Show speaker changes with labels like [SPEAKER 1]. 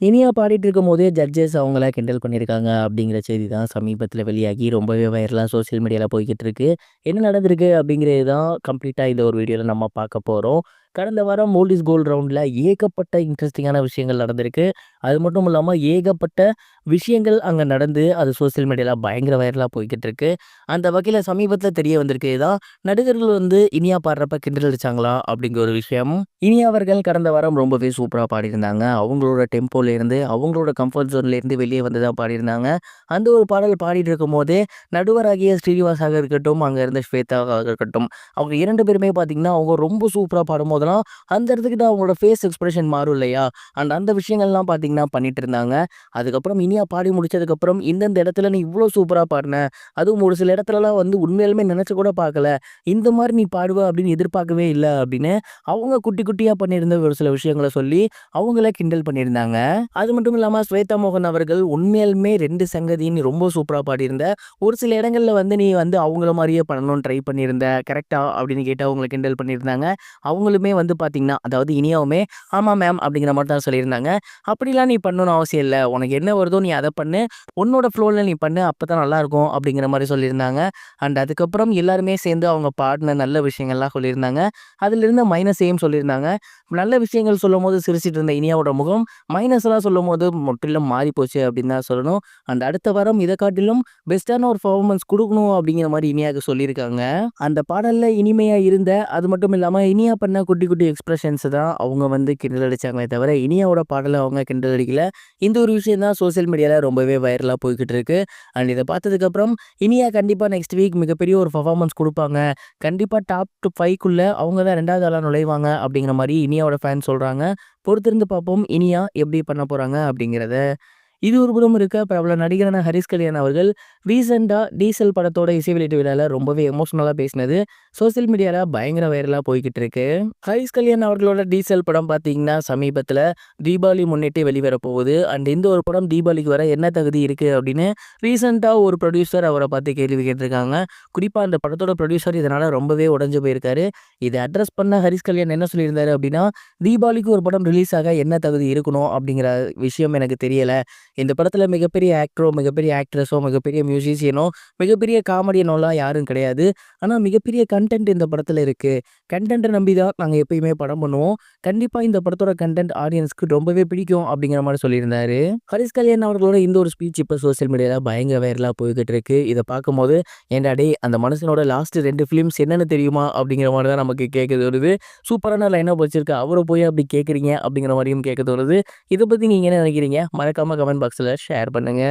[SPEAKER 1] இனியா பாடிட்டு இருக்கும்போதே ஜட்ஜஸ் அவங்கள கிண்டல் பண்ணியிருக்காங்க அப்படிங்கிற செய்தி தான் சமீபத்தில வெளியாகி ரொம்பவே வைரலா சோசியல் மீடியால போய்க்கிட்டு இருக்கு. என்ன நடந்திருக்கு அப்படிங்கிறது தான் கம்ப்ளீட்டா இந்த ஒரு வீடியோல நம்ம பார்க்க போறோம். கடந்த வாரம் ஓல்ட் இஸ் கோல்ட் ரவுண்ட்ல ஏகப்பட்ட இன்ட்ரஸ்டிங்கான விஷயங்கள் நடந்திருக்கு. அது மட்டும் இல்லாம ஏகப்பட்ட விஷயங்கள் அங்க நடந்து அது சோசியல் மீடியால பயங்கர வைரலா போய்க்கிட்டு இருக்கு. அந்த வகையில சமீபத்தில தெரிய வந்திருக்கு தான் நடிகர்கள் வந்து இனியா பாடுறப்ப கிண்டல் அடிச்சாங்களா அப்படிங்கிற ஒரு விஷயம். இனியா அவர்கள் கடந்த வாரம் ரொம்பவே சூப்பரா பாடியிருந்தாங்க. அவங்களோட டெம்போல இருந்து, அவங்களோட கம்ஃபர்ட் ஜோன்ல இருந்து வெளியே வந்து தான் பாடியிருந்தாங்க. அந்த ஒரு பாடல் பாடிட்டு இருக்கும்போதே, நடுவராகிய ஸ்ரீனிவாசாக இருக்கட்டும், அங்க இருந்த ஸ்வேதாவாக இருக்கட்டும், அவங்க 2 பேருமே பார்த்தீங்கன்னா, அவங்க ரொம்ப சூப்பரா பாடும்போதெல்லாம், அந்த இடத்துக்கு தான் அவங்களோட ஃபேஸ் எக்ஸ்பிரஷன் மாறும் இல்லையா? அந்த விஷயங்கள்லாம் பார்த்தீங்கன்னா பண்ணிட்டு இருந்தாங்க. அதுக்கப்புறம் இனியா பாடி முடிச்சதுக்கப்புறம், "இந்தந்த இடத்துல நீ இவ்ளோ சூப்பரா பாடுன. அதுவும் ஒரு சில இடத்துலலாம் வந்து உண்மையாலுமே நெனச்சு கூட பார்க்கல. இந்த மாரி நீ பாடுவ அப்படின்னு எதிர்பார்க்கவே இல்ல." அப்படின்னு அவங்க குட்டி குட்டியா பண்ணியிருந்த ஒரு சில விஷயங்கள சொல்லி, அவங்கள கிண்டல் பண்ணியிருந்தாங்க. அது மட்டும் இல்லாம ஸ்வேதா மோகன் அவர்கள் உண்மையாலுமே 2 சங்கதி நீ ரொம்ப சூப்பரா பாடியிருந்த. ஒரு சில இடங்கள்ல வந்து நீ வந்து அவங்கள மாரியே பண்ணணும்னு ட்ரை பண்ணியிருந்த. கரெக்ட்டா? அப்படின்னு கேட்டு அவங்கள கிண்டல் பண்ணியிருந்தாங்க. அவங்களுமே வந்து பார்த்தீங்கன்னா, அதாவது இனியாவுமே, "ஆமா மேம்" அப்படிங்கிற மாரி தான் சொல்லியிருந்தாங்க. "அப்படிலாம் நீ பண்ணணும்னு அவசியம் இல்ல. உனக்கு என்ன வருதோ நீ அத பண்ணு. உன்னோட ஃப்ளோல நீ பண்ணு. அப்பதான் நல்லாருக்கும்." அப்படிங்கிற மாரி சொல்லியிருந்தாங்க. அதுக்கப்புறம் எல்லாருமே சேர்ந்து அவங்க பாடுன நல்ல விஷயங்கள்லாம் சொல்லியிருந்தாங்க. அதிலிருந்த மைனஸையும் சொல்லியிருந்தாங்க. நல்ல விஷயங்கள் சொல்லும்போது சிரிச்சுட்டு இருந்த இனியாவோட முகம், மைனஸ்லாம் சொல்லும்போது முற்றிலும் மாறிப்போச்சு அப்படின்னு தான் சொல்லணும். அடுத்த வாரம் இத காட்டிலும் பெஸ்ட்டான ஒரு பெர்ஃபார்மன்ஸ் குடுக்கணும் அப்படிங்கிற மாரி இனியாக்கு சொல்லியிருக்காங்க. அந்த பாடல்ல இனிமையா இருந்த, அது மட்டும் இல்லாம இனியா பண்ண குட்டி குட்டி எக்ஸ்பிரஷன்ஸ் தான் அவங்க வந்து கிண்டல் அடிச்சாங்களே தவிர, இனியாவோட பாடல அவங்க கிண்டல் அடிக்கல. இந்த ஒரு விஷயம் தான் சோசியல் மீடியால ரொம்பவே வைரலா போய்க்கிட்டு இருக்கு. இத பார்த்ததுக்கப்புறம் இனியா கண்டிப்பா நெக்ஸ்ட் வீக் மிகப்பெரிய ஒரு பெர்ஃபார்மன்ஸ் குடுப்பாங்க. கண்டிப்பா டாப் 5க்குள்ள அவங்க தான் 2வது ஆளா நுழைவாங்க அப்படிங்கிற மாரி இனியாவோட ஃபேன்ஸ் சொல்றாங்க. பொறுத்திருந்து பார்ப்போம் இனியா எப்படி பண்ண போறாங்க அப்படிங்கிறத. இது ஒரு புறம் இருக்க பிரபல நடிகரான ஹரிஷ் கல்யாண் அவர்கள் ரீசெண்டா டீசல் படத்தோட இசை வெளியீட்டு விழால ரொம்பவே எமோஷனலா பேசினது சோசியல் மீடியால பயங்கர வைரலா போய்க்கிட்டு இருக்கு. ஹரிஷ் கல்யாண் அவர்களோட டீசல் படம் பார்த்தீங்கன்னா சமீபத்துல தீபாவளி முன்னிட்டு வெளிவர போகுது. இந்த ஒரு படம் தீபாவளிக்கு வர என்ன தகுதி இருக்கு அப்படின்னு ரீசெண்டா ஒரு ப்ரொடியூசர் அவரை பார்த்து கேள்வி கேட்டிருக்காங்க. குறிப்பா அந்த படத்தோட ப்ரொடியூசர் இதனால ரொம்பவே உடைஞ்சு போயிருக்காரு. இதை அட்ரஸ் பண்ண ஹரிஷ் கல்யாண் என்ன சொல்லியிருந்தாரு அப்படின்னா, தீபாவளிக்கு ஒரு படம் ரிலீஸ் ஆக என்ன தகுதி இருக்கணும் அப்படிங்கிற விஷயம் எனக்கு தெரியல. இந்த படத்துல மிகப்பெரிய ஆக்டரோ, மிகப்பெரிய ஆக்ட்ரஸோ, மிகப்பெரிய மியூசிஷியனோ, மிகப்பெரிய காமெடியனோலாம் யாரும் கிடையாது. ஆனா மிகப்பெரிய கன்டென்ட் இந்த படத்துல இருக்கு. கன்டென்ட்ட நம்பி தான் நாங்க எப்பயுமே படம் பண்ணுவோம். கண்டிப்பா இந்த படத்தோட கன்டென்ட் ஆடியன்ஸ்க்கு ரொம்பவே பிடிக்கும் அப்படிங்கிற மாரி சொல்லியிருந்தாரு. ஹரிஷ் கல்யாண் அவர்களோட இந்த ஒரு ஸ்பீச் இப்ப சோசியல் மீடியால பயங்கர வைரலா போய்க்கிட்டு இருக்கு. இத பார்க்கும்போது, "ஏன்டா டேய் அந்த மனுஷனோட லாஸ்ட் 2 ஃபிலிம்ஸ் என்னன்னு தெரியுமா?" அப்படிங்கிற மாரி தான் நமக்கு கேட்க தோணுது. சூப்பரான லைனப் வச்சிருக்க அவர போய் அப்படி கேட்குறீங்க அப்படிங்கிற மாரியும் கேட்க தோணுது. இத பத்தி நீங்க என்ன நினைக்கிறீங்க? மறக்காம கமெண்ட் பாக்ஸ்ல ஷேர் பண்ணுங்க.